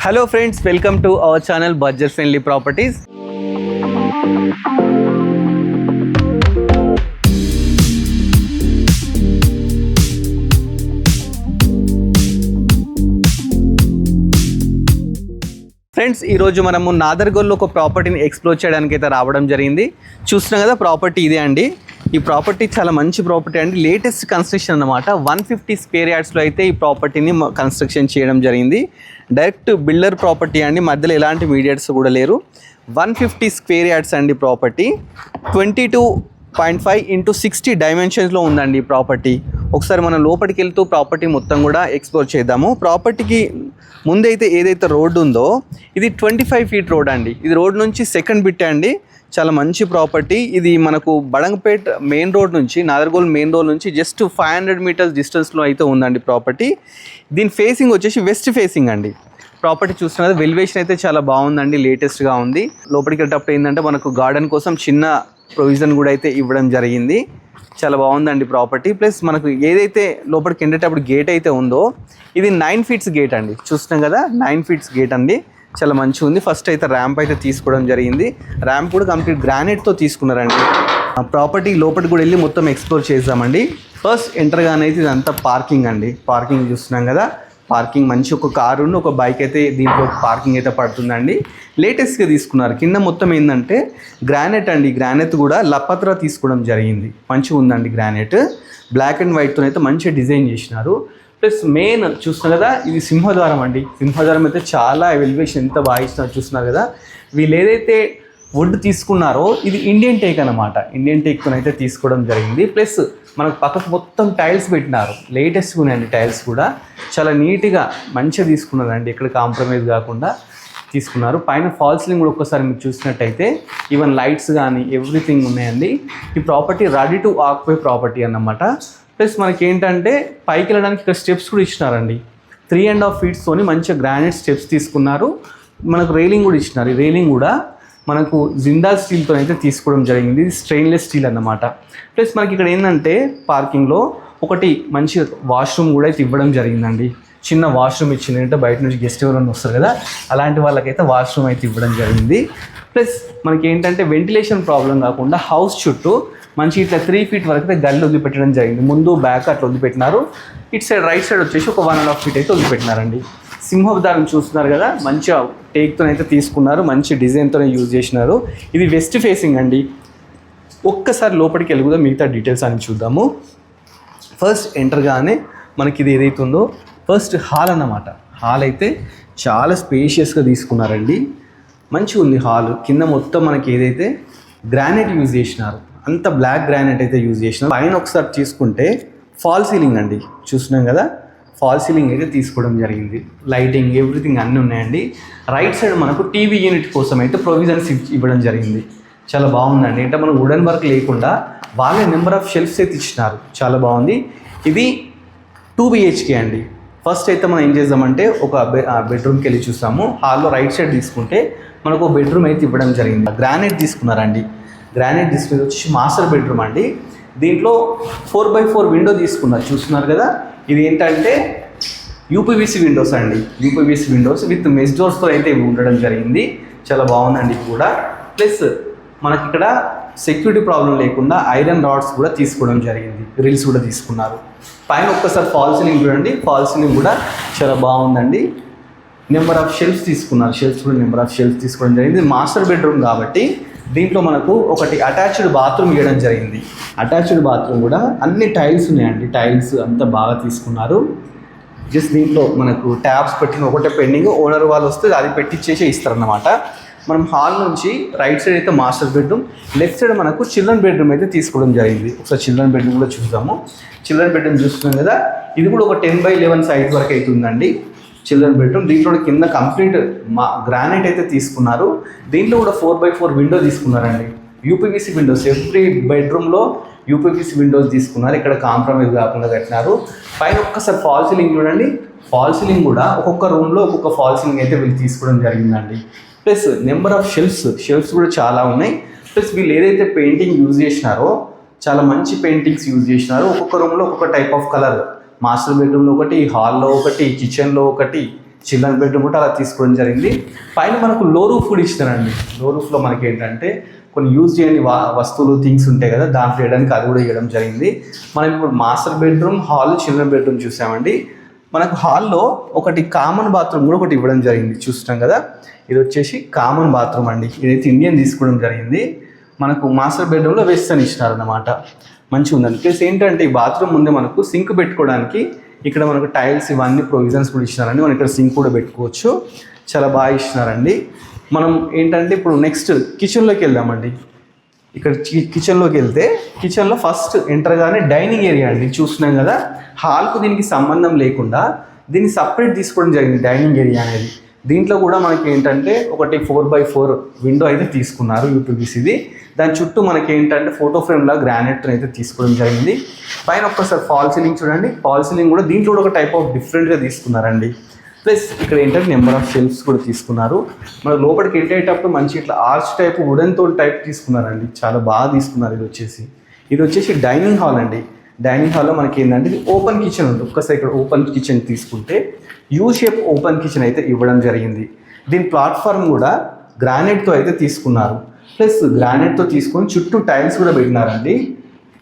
Hello friends, welcome to our channel Budget Friendly Properties. Friends, ఈరోజు మనము నాదర్గోల్లో ఒక ప్రాపర్టీని ఎక్స్ప్లోర్ చేయడానికి అయితే రావడం జరిగింది. చూస్తున్నాం కదా, ప్రాపర్టీ ఇదే అండి. ఈ ప్రాపర్టీ చాలా మంచి ప్రాపర్టీ అండి, లేటెస్ట్ కన్స్ట్రక్షన్ అన్నమాట. 150 స్క్వేర్ యార్డ్స్లో అయితే ఈ ప్రాపర్టీని కన్స్ట్రక్షన్ చేయడం జరిగింది. డైరెక్ట్ బిల్డర్ ప్రాపర్టీ అండి, మధ్యలో ఎలాంటి మీడియేటర్స్ కూడా లేరు. 150 స్క్వేర్ యార్డ్స్ అండి ప్రాపర్టీ. 22.5x60 డైమెన్షన్స్లో ఉందండి ఈ ప్రాపర్టీ. ఒకసారి మనం లోపలికి వెళ్తూ ప్రాపర్టీ మొత్తం కూడా ఎక్స్ప్లోర్ చేద్దాము. ప్రాపర్టీకి ముందైతే ఏదైతే రోడ్డు ఉందో ఇది 25 ఫీట్ రోడ్ అండి. ఇది రోడ్ నుంచి సెకండ్ బిట్ అండి. చాలా మంచి ప్రాపర్టీ. ఇది మనకు బడంగపేట్ మెయిన్ రోడ్ నుంచి, నాదర్గోల్ మెయిన్ రోడ్ నుంచి జస్ట్ 500 మీటర్స్ డిస్టెన్స్లో అయితే ఉందండి ప్రాపర్టీ. దీని ఫేసింగ్ వచ్చేసి వెస్ట్ ఫేసింగ్ అండి. ప్రాపర్టీ చూస్తున్న కదా, వెలివేషన్ అయితే చాలా బాగుందండి, లేటెస్ట్గా ఉంది. లోపలికి వెళ్ళేటప్పుడు ఏంటంటే మనకు గార్డెన్ కోసం చిన్న ప్రొవిజన్ కూడా అయితే ఇవ్వడం జరిగింది. చాలా బాగుందండి ప్రాపర్టీ. ప్లస్ మనకు ఏదైతే లోపలికి వెళ్ళేటప్పుడు గేట్ అయితే ఉందో ఇది 9 ఫీట్స్ గేట్ అండి. చూస్తున్నాం కదా, 9 ఫీట్స్ గేట్ అండి. చాలా మంచిగా ఉంది. ఫస్ట్ అయితే ర్యాంప్ అయితే తీసుకోవడం జరిగింది. ర్యాంప్ కూడా కంప్లీట్ గ్రానైట్తో తీసుకున్నారండి. ప్రాపర్టీ లోపలికి కూడా వెళ్ళి మొత్తం ఎక్స్ప్లోర్ చేద్దామండి. ఫస్ట్ ఎంటర్గానే అయితే ఇదంతా పార్కింగ్ అండి. పార్కింగ్ చూస్తున్నాం కదా, పార్కింగ్ మంచి ఒక కారు ఒక బైక్ అయితే దీంట్లో పార్కింగ్ అయితే పడుతుందండి. లేటెస్ట్గా తీసుకున్నారు. కింద మొత్తం ఏంటంటే గ్రానైట్ అండి. గ్రానైట్ కూడా లపత్రా తీసుకోవడం జరిగింది. మంచిగా ఉందండి గ్రానైట్. బ్లాక్ అండ్ వైట్తో అయితే మంచిగా డిజైన్ చేసినారు. ప్లస్ మెయిన్ చూస్తున్నారు కదా, ఇది సింహద్వారం అండి. సింహద్వారం అయితే చాలా ఎలివేషన్ ఎంత బాగా ఇస్తున్నారు. చూస్తున్నారు కదా, వీళ్ళు ఏదైతే వుడ్ తీసుకున్నారో ఇది ఇండియన్ టేక్ అనమాట. ఇండియన్ టేక్తో అయితే తీసుకోవడం జరిగింది. ప్లస్ మనకు పక్కకు మొత్తం టైల్స్ పెట్టినారు. లేటెస్ట్గా ఉన్నాయండి టైల్స్ కూడా. చాలా నీట్గా మంచిగా తీసుకున్నారండి, ఎక్కడ కాంప్రమైజ్ కాకుండా తీసుకున్నారు. పైన ఫాల్ సీలింగ్ కూడా ఒక్కసారి మీరు చూసినట్టయితే ఈవెన్ లైట్స్ కానీ ఎవ్రీథింగ్ ఉన్నాయండి. ఈ property ready to occupy property అన్నమాట. ప్లస్ మనకి ఏంటంటే పైకి వెళ్ళడానికి ఇక్కడ స్టెప్స్ కూడా ఇచ్చినారండి. 3.5 ఫీట్స్తోని మంచిగా గ్రానైట్ స్టెప్స్ తీసుకున్నారు. మనకు రైలింగ్ కూడా ఇచ్చినారు. ఈ రైలింగ్ కూడా మనకు జిందాల్ స్టీల్తో అయితే తీసుకోవడం జరిగింది. ఇది స్టెయిన్లెస్ స్టీల్ అన్నమాట. ప్లస్ మనకి ఇక్కడ ఏంటంటే పార్కింగ్లో ఒకటి మంచి వాష్రూమ్ కూడా అయితే ఇవ్వడం జరిగిందండి. చిన్న వాష్రూమ్ ఇచ్చింది, అంటే బయట నుంచి గెస్ట్ ఎవరైనా వస్తారు కదా, అలాంటి వాళ్ళకైతే వాష్రూమ్ అయితే ఇవ్వడం జరిగింది. ప్లస్ మనకి ఏంటంటే వెంటిలేషన్ ప్రాబ్లం కాకుండా హౌస్ చుట్టూ మంచి ఇట్లా 3 ఫీట్ వరకు అయితే గల్లి వదిలిపెట్టడం జరిగింది. ముందు బ్యాక్ అట్లా వదిలిపెట్టినారు. ఇటు సైడ్ రైట్ సైడ్ వచ్చేసి ఒక 1.5 ఫీట్ అయితే వదిలిపెట్టినారండి. సింహద్వారం చూస్తున్నారు కదా, మంచిగా టేక్తో అయితే తీసుకున్నారు. మంచి డిజైన్తోనే యూజ్ చేసినారు. ఇది వెస్ట్ ఫేసింగ్ అండి. ఒక్కసారి లోపలికి వెళ్ళి మిగతా డీటెయిల్స్ అని చూద్దాము. ఫస్ట్ ఎంటర్గానే మనకి ఇది ఏదైతే ఉందో ఫస్ట్ హాల్ అన్నమాట. హాల్ అయితే చాలా స్పేషియస్గా తీసుకున్నారండి. మంచిగా ఉంది హాల్. కింద మొత్తం మనకి ఏదైతే గ్రానైట్ యూజ్ చేసినారు, అంత బ్లాక్ గ్రానైట్ అయితే యూజ్ చేసినారు. పైన ఒకసారి తీసుకుంటే ఫాల్ సీలింగ్ అండి. చూస్తున్నాం కదా, ఫాల్ సీలింగ్ అయితే తీసుకోవడం జరిగింది. లైటింగ్ ఎవ్రీథింగ్ అన్నీ ఉన్నాయండి. రైట్ సైడ్ మనకు టీవీ యూనిట్ కోసం అయితే ప్రొవిజన్స్ ఇవ్వడం జరిగింది. చాలా బాగుందండి. అంటే మనం వుడెన్ వర్క్ లేకుండా వాళ్ళే నెంబర్ ఆఫ్ షెల్ఫ్స్ అయితే ఇచ్చినారు. చాలా బాగుంది. ఇది 2 BHK అండి. ఫస్ట్ అయితే మనం ఏం చేద్దామంటే ఒక బెడ్రూమ్కి వెళ్ళి చూస్తాము. హాల్లో రైట్ సైడ్ తీసుకుంటే మనకు బెడ్రూమ్ అయితే ఇవ్వడం జరిగింది. గ్రానైట్ తీసుకున్నారండి. గ్రానైట్ తీసుకుని వచ్చి మాస్టర్ బెడ్రూమ్ అండి. దీంట్లో 4x4 విండో తీసుకున్నారు. చూస్తున్నారు కదా, ఇది ఏంటంటే UPVC విండోస్ అండి. UPVC విండోస్ విత్ మెష్ డోర్స్తో అయితే ఉండడం జరిగింది. చాలా బాగుందండి కూడా. ప్లస్ మనకి ఇక్కడ సెక్యూరిటీ ప్రాబ్లం లేకుండా ఐరన్ రాడ్స్ కూడా తీసుకోవడం జరిగింది. గ్రిల్స్ కూడా తీసుకున్నారు. పైన ఒక్కసారి ఫాల్ సీలింగ్ చూడండి. ఫాల్ సీలింగ్ కూడా చాలా బాగుందండి. నెంబర్ ఆఫ్ షెల్ఫ్స్ తీసుకున్నారు. షెల్ఫ్స్ కూడా నెంబర్ ఆఫ్ షెల్ఫ్స్ తీసుకోవడం జరిగింది. మాస్టర్ బెడ్రూమ్ కాబట్టి దీంట్లో మనకు ఒకటి అటాచ్డ్ బాత్రూమ్ ఇవ్వడం జరిగింది. అటాచ్డ్ బాత్రూమ్ కూడా అన్ని టైల్స్ ఉన్నాయండి. టైల్స్ అంతా బాగా తీసుకున్నారు. జస్ట్ దీంట్లో మనకు ట్యాబ్స్ పెట్టిన ఒకటే పెండింగ్. ఓనర్ వాళ్ళు వస్తే అది పెట్టించేసి ఇస్తారన్నమాట. మనం హాల్ నుంచి రైట్ సైడ్ అయితే మాస్టర్ బెడ్రూమ్, లెఫ్ట్ సైడ్ మనకు చిల్డ్రన్ బెడ్రూమ్ అయితే తీసుకోవడం జరిగింది. ఒకసారి చిల్డ్రన్ బెడ్రూమ్ కూడా చూద్దాము. చిల్డ్రన్ బెడ్రూమ్ చూస్తున్నాం కదా, ఇది కూడా ఒక 10x11 సైజ్ వరకు అవుతుందండి చిల్డ్రన్ బెడ్రూమ్. దీంట్లో కింద కంప్లీట్ గ్రానైట్ అయితే తీసుకున్నారు. దీంట్లో కూడా 4x4 విండో తీసుకున్నారండి. UPVC విండోస్ ఎవ్రీ బెడ్రూమ్లో UPVC విండోస్ తీసుకున్నారు. ఇక్కడ కాంప్రమైజ్ కాకుండా కట్టినారు. పైన ఒక్కసారి ఫాల్ సీలింగ్ చూడండి. ఫాల్ సీలింగ్ కూడా ఒక్కొక్క రూమ్లో ఒక్కొక్క ఫాల్ సీలింగ్ అయితే వీళ్ళు తీసుకోవడం జరిగిందండి. ప్లస్ నెంబర్ ఆఫ్ షెల్ఫ్స్ కూడా చాలా ఉన్నాయి. ప్లస్ వీళ్ళు ఏదైతే పెయింటింగ్ యూజ్ చేసినారో చాలా మంచి పెయింటింగ్స్ యూజ్ చేసినారు. ఒక్కొక్క రూమ్లో ఒక్కొక్క టైప్ ఆఫ్ కలర్. మాస్టర్ బెడ్రూమ్లో ఒకటి, హాల్లో ఒకటి, కిచెన్లో ఒకటి, చిల్డ్రన్ బెడ్రూమ్ కూడా అలా తీసుకోవడం జరిగింది. పైన మనకు లో రూఫ్ కూడా ఇచ్చినారండి. లో రూఫ్లో మనకి ఏంటంటే కొన్ని యూజ్ చేయని వస్తువులు థింగ్స్ ఉంటాయి కదా, దాంట్లో వేయడానికి అది కూడా ఇవ్వడం జరిగింది. మనం ఇప్పుడు master bedroom, hall, children bedroom చూసామండి. మనకు హాల్లో ఒకటి కామన్ బాత్రూమ్ కూడా ఒకటి ఇవ్వడం జరిగింది, చూస్తున్నాం కదా. ఇది వచ్చేసి కామన్ బాత్రూమ్ అండి. ఇదైతే ఇండియన్ తీసుకోవడం జరిగింది. మనకు మాస్టర్ బెడ్రూమ్లో వెస్టర్న్ ఇచ్చినారన్నమాట. మంచిగా ఉందండి. ప్లస్ ఏంటంటే ఈ బాత్రూమ్ ముందే మనకు సింక్ పెట్టుకోవడానికి ఇక్కడ మనకు టైల్స్ ఇవన్నీ ప్రొవిజన్స్ కూడా ఇచ్చినారండి. మనం ఇక్కడ సింక్ కూడా పెట్టుకోవచ్చు. చాలా బాగా ఇచ్చినారండి. మనం ఏంటంటే ఇప్పుడు నెక్స్ట్ కిచెన్లోకి వెళ్దామండి. ఇక్కడ కిచెన్లోకి వెళ్తే కిచెన్లో ఫస్ట్ ఎంటర్గానే డైనింగ్ ఏరియా అండి. చూస్తున్నాం కదా, హాల్కు దీనికి సంబంధం లేకుండా దీన్ని సపరేట్ తీసుకోవడం జరిగింది డైనింగ్ ఏరియా అనేది. దీంట్లో కూడా మనకి ఏంటంటే ఒకటి 4x4 విండో అయితే తీసుకున్నారు, యూపీవీసీది. దాని చుట్టూ మనకి ఏంటంటే ఫోటో ఫ్రేమ్లా గ్రానైట్ అయితే తీసుకోవడం జరిగింది. పైన ఒక్కసారి ఫాల్ సీలింగ్ చూడండి. ఫాల్ సీలింగ్ కూడా దీంట్లో కూడా ఒక టైప్ ఆఫ్ డిఫరెంట్గా తీసుకున్నారండి. ప్లస్ ఇక్కడ ఏంటంటే నెంబర్ ఆఫ్ షెల్ఫ్స్ కూడా తీసుకున్నారు. మన లోపలికి వెళ్ళేటప్పుడు మంచి ఇట్లా ఆర్చ్ టైప్ వుడెన్ తోల్ టైప్ తీసుకున్నారండి. చాలా బాగా తీసుకున్నారు. ఇది వచ్చేసి డైనింగ్ హాల్ అండి. డైనింగ్ హాల్లో మనకి ఏంటంటే ఇది ఓపెన్ కిచెన్ ఉంది. ఒక్కసారి ఇక్కడ ఓపెన్ కిచెన్ తీసుకుంటే యూ షేప్ ఓపెన్ కిచెన్ అయితే ఇవ్వడం జరిగింది. దీని ప్లాట్ఫామ్ కూడా గ్రానైట్తో అయితే తీసుకున్నారు. ప్లస్ గ్రానైట్తో తీసుకొని చుట్టూ టైల్స్ కూడా పెట్టినారండి.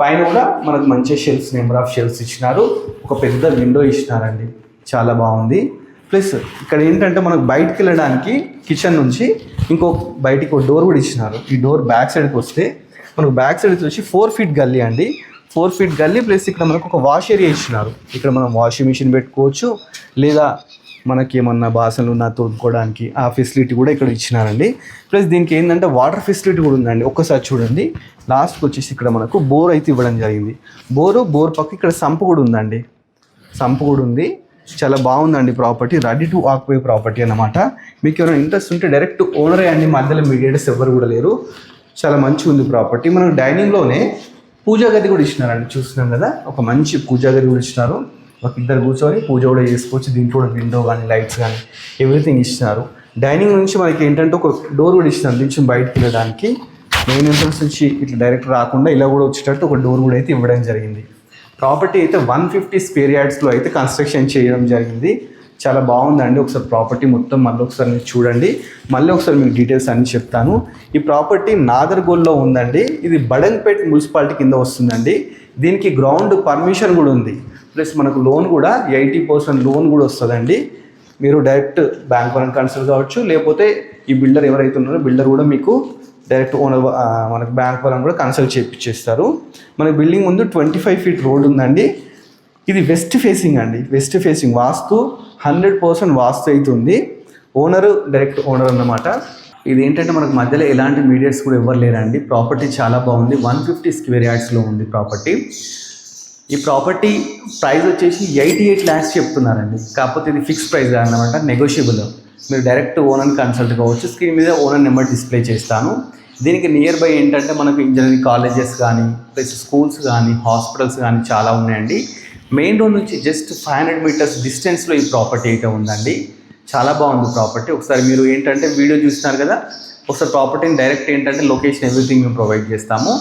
పైన కూడా మనకు మంచి షెల్ఫ్స్, నెంబర్ ఆఫ్ షెల్ఫ్స్ ఇచ్చినారు. ఒక పెద్ద విండో ఇచ్చినారండి. చాలా బాగుంది. ప్లస్ ఇక్కడ ఏంటంటే మనకు బయటికి వెళ్ళడానికి కిచెన్ నుంచి బయటికి ఒక డోర్ కూడా ఇచ్చినారు. ఈ డోర్ బ్యాక్ సైడ్కి వస్తే మనకు బ్యాక్ సైడ్ వచ్చి 4 ఫీట్ గల్లీ అండి. 4 ఫీట్ గల్లీ. ప్లస్ ఇక్కడ మనకు ఒక వాష్ ఏరియా ఇచ్చినారు. ఇక్కడ మనం వాషింగ్ మిషన్ పెట్టుకోవచ్చు, లేదా మనకి ఏమన్నా బాసనలు ఉన్నా తోడుకోవడానికి ఆ ఫెసిలిటీ కూడా ఇక్కడ ఇచ్చినారండి. ప్లస్ దీనికి ఏంటంటే వాటర్ ఫెసిలిటీ కూడా ఉందండి. ఒక్కసారి చూడండి. లాస్ట్కి వచ్చేసి ఇక్కడ మనకు బోర్ అయితే ఇవ్వడం జరిగింది. బోర్ పక్క ఇక్కడ సంపు కూడా ఉందండి. సంపు కూడా ఉంది. చాలా బాగుందండి property. Ready to occupy property అన్నమాట. మీకు ఏమైనా ఇంట్రెస్ట్ ఉంటే డైరెక్ట్ ఓనరే అండి, మధ్యలో మీడియేటర్స్ ఎవరు కూడా లేరు. చాలా మంచిగా ఉంది ప్రాపర్టీ. మనకు డైనింగ్లోనే పూజా గది కూడా ఇచ్చినారండి. చూస్తున్నాం కదా, ఒక మంచి పూజా గది కూడా ఇచ్చినారు. ఒక ఇద్దరు కూర్చొని పూజ కూడా చేసుకోవచ్చు. దీంట్లో కూడా విండో కానీ లైట్స్ కానీ ఎవ్రీథింగ్ ఇచ్చినారు. డైనింగ్ నుంచి మనకి ఏంటంటే ఒక డోర్ కూడా ఇచ్చినారు నుంచి బయటకు వెళ్ళడానికి. మెయిన్ ఎంట్రన్స్ నుంచి ఇట్లా డైరెక్ట్ రాకుండా ఇలా కూడా వచ్చేటట్టు ఒక డోర్ కూడా అయితే ఇవ్వడం జరిగింది. ప్రాపర్టీ అయితే 150 స్క్వేర్ యార్డ్స్లో అయితే కన్స్ట్రక్షన్ చేయడం జరిగింది. చాలా బాగుందండి. ఒకసారి ప్రాపర్టీ మొత్తం మళ్ళీ ఒకసారి మీరు చూడండి. మళ్ళీ ఒకసారి మీకు డీటెయిల్స్ అన్నీ చెప్తాను. ఈ ప్రాపర్టీ నాగర్గోల్లో ఉందండి. ఇది బడంగ్పేట్ మున్సిపాలిటీ కింద వస్తుందండి. దీనికి గ్రౌండ్ పర్మిషన్ కూడా ఉంది. ప్లస్ మనకు లోన్ కూడా 80% లోన్ కూడా వస్తుందండి. మీరు డైరెక్ట్ బ్యాంక్ పరంగా కన్సల్ట్ కావచ్చు, లేకపోతే ఈ బిల్డర్ ఎవరైతే ఉన్నారో బిల్డర్ కూడా మీకు డైరెక్ట్ ఓనర్ మనకు బ్యాంక్ పరంగా కూడా కన్సల్ట్ చేయించేస్తారు. మన బిల్డింగ్ ముందు 25 ఫీట్ రోడ్ ఉందండి. ఇది వెస్ట్ ఫేసింగ్ అండి. వెస్ట్ ఫేసింగ్ వాస్తు 100% వాస్తు అయితే ఉంది. డైరెక్ట్ ఓనర్ అన్నమాట. ఇది ఏంటంటే మనకు మధ్యలో ఎలాంటి మీడియేట్స్ కూడా ఎవరు లేరండి. ప్రాపర్టీ చాలా బాగుంది. 150 స్క్వేర్ యార్డ్స్లో ఉంది ప్రాపర్టీ. ఈ ప్రాపర్టీ ప్రైస్ వచ్చేసి 88 lakhs చెప్తున్నారండి. కాకపోతే ఇది ఫిక్స్ ప్రైస్ కాదన్నమాట, నెగోషియబుల్. మీరు డైరెక్ట్ ఓనర్ని కన్సల్ట్ కావచ్చు. స్క్రీన్ మీద ఓనర్ నెంబర్ డిస్ప్లే చేస్తాను. దీనికి నియర్ బై ఏంటంటే మనకు ఇంజనీరింగ్ కాలేజెస్ కానీ, ప్లస్ స్కూల్స్ కానీ, హాస్పిటల్స్ కానీ చాలా ఉన్నాయండి. మెయిన్ రోడ్ నుంచి జస్ట్ 500 మీటర్స్ డిస్టెన్స్లో ఈ ప్రాపర్టీ అయితే ఉందండి. చాలా బాగుంది ప్రాపర్టీ. ఒకసారి మీరు ఏంటంటే వీడియో చూస్తున్నారు కదా, ఒకసారి ప్రాపర్టీని డైరెక్ట్ ఏంటంటే లొకేషన్ ఎవ్రీథింగ్ మేము ప్రొవైడ్ చేస్తాము.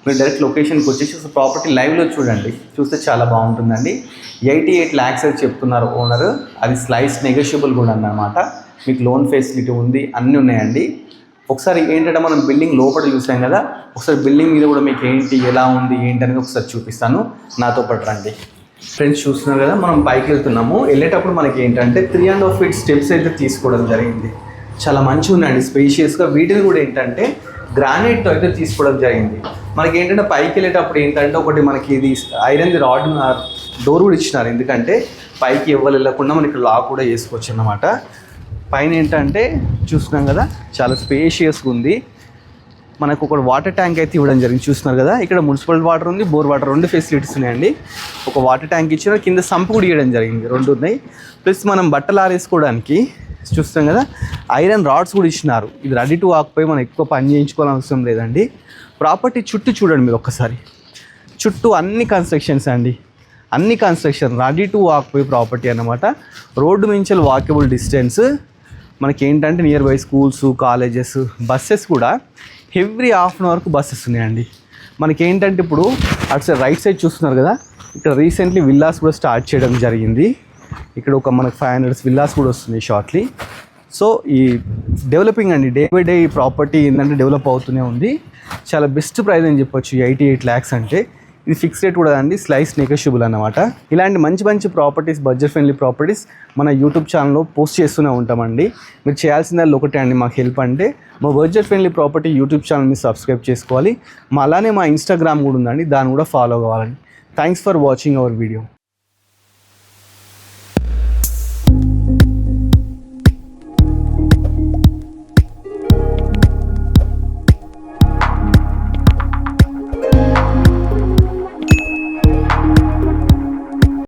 మీరు డైరెక్ట్ లొకేషన్కి వచ్చేసి ఒకసారి ప్రాపర్టీ లైవ్లో చూడండి. చూస్తే చాలా బాగుంటుందండి. 88 lakhs అని చెప్తున్నారు ఓనర్. అది స్లైస్ నెగోషియబుల్ కూడా అన్నమాట. మీకు లోన్ ఫెసిలిటీ ఉంది, అన్నీ ఉన్నాయండి. ఒకసారి ఏంటంటే మనం బిల్డింగ్ లోపల చూసాం కదా, ఒకసారి బిల్డింగ్ మీద కూడా మీకు ఏంటి, ఎలా ఉంది, ఏంటి అనేది ఒకసారి చూపిస్తాను. నాతో పాటు రండి. ఫ్రెండ్స్ చూస్తున్నారు కదా, మనం పైకి వెళ్తున్నాము. వెళ్ళేటప్పుడు మనకి ఏంటంటే 3.5 feet స్టెప్స్ అయితే తీసుకోవడం జరిగింది. చాలా మంచిగా ఉందండి, స్పేషియస్గా. వీటిని కూడా ఏంటంటే గ్రానైట్తో అయితే తీసుకోవడం జరిగింది. మనకి ఏంటంటే పైకి వెళ్ళేటప్పుడు ఏంటంటే ఒకటి మనకి ఇది ఐరన్ రాడ్ డోర్ కూడా ఇచ్చినారు. ఎందుకంటే పైకి ఎవ్వరు వెళ్ళకుండా మనకి లాక్ కూడా వేసుకోవచ్చు అన్నమాట. పైన ఏంటంటే చూస్తున్నాం కదా, చాలా స్పేషియస్గా ఉంది. మనకు ఒక వాటర్ ట్యాంక్ అయితే ఇవ్వడం జరిగింది. చూస్తున్నారు కదా, ఇక్కడ మున్సిపల్ వాటర్ ఉంది, బోర్ వాటర్, 2 ఫెసిలిటీస్ ఉన్నాయండి. ఒక వాటర్ ట్యాంక్ ఇచ్చిన కింద సంపు కూడా ఇవ్వడం జరిగింది, 2 ఉన్నాయి. ప్లస్ మనం బట్టలు ఆరేసుకోవడానికి చూస్తాం కదా, ఐరన్ రాడ్స్ కూడా ఇచ్చినారు. ఇది రెడీ టు ఆక్యుపై, మనం ఎక్కువ పని చేయించుకోవాల్సిన అవసరం లేదండి. ప్రాపర్టీ చుట్టూ చూడండి మీరు ఒక్కసారి. చుట్టూ అన్ని కన్స్ట్రక్షన్స్ అండి, అన్ని construction ready to occupy property అన్నమాట. రోడ్డు నుంచి వాకబుల్ డిస్టెన్స్. మనకి ఏంటంటే near by schools, colleges, buses కూడా ఎవ్రీ హాఫ్ అన్ అవర్కు బస్సెస్ ఉన్నాయండి. మనకి ఏంటంటే ఇప్పుడు అటు సైడ్ రైట్ సైడ్ చూస్తున్నారు కదా, ఇక్కడ రీసెంట్లీ విల్లాస్ కూడా స్టార్ట్ చేయడం జరిగింది. ఇక్కడ ఒక మనకు 500 విల్లాస్ కూడా వస్తుంది షార్ట్లీ. సో ఈ డెవలపింగ్ అండి, డే బై డే ఈ ప్రాపర్టీ ఏంటంటే డెవలప్ అవుతూనే ఉంది. చాలా బెస్ట్ ప్రైస్ అని చెప్పొచ్చు 88 lakhs అంటే. ఇది ఫిక్స్ రేట్ కూడా అండి, స్లైస్ నెగోషియబుల్ అన్నమాట. ఇలాంటి మంచి మంచి ప్రాపర్టీస్, బడ్జెట్ ఫ్రెండ్లీ ప్రాపర్టీస్ మన యూట్యూబ్ ఛానల్లో పోస్ట్ చేస్తూనే ఉంటామండి. మీరు చేయాల్సిందల్లా ఒకటే అండి, మాకు హెల్ప్ అంటే మా బడ్జెట్ ఫ్రెండ్లీ ప్రాపర్టీ యూట్యూబ్ ఛానల్ని సబ్స్క్రైబ్ చేసుకోవాలి. అలానే మా ఇన్స్టాగ్రామ్ కూడా ఉందండి, దాన్ని కూడా ఫాలో కావాలండి. Thanks for watching our video.